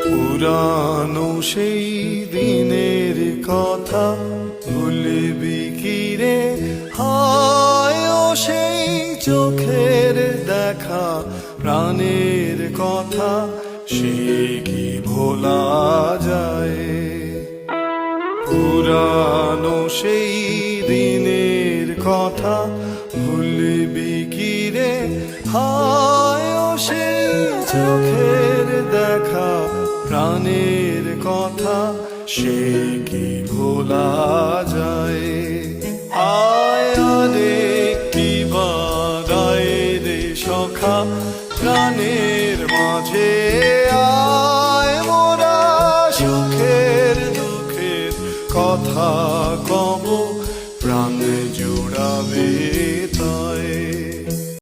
পুরানো সেই দিনের কথা ভুলবি কি রে? হায় ও সেই চোখের দেখা, প্রাণের কথা সে কি ভোলা যায়? পুরানো সেই দিনের কথা ভুলবি কি রে? হায় ও সেই চোখের দেখা, প্রাণের কথা সে কি ভোলা যায়? আয় রে কি বাদায় রে সখা, প্রাণের মাঝে আয় মোরা সুখের দুঃখের কথা কব, প্রাণ জুড়াবে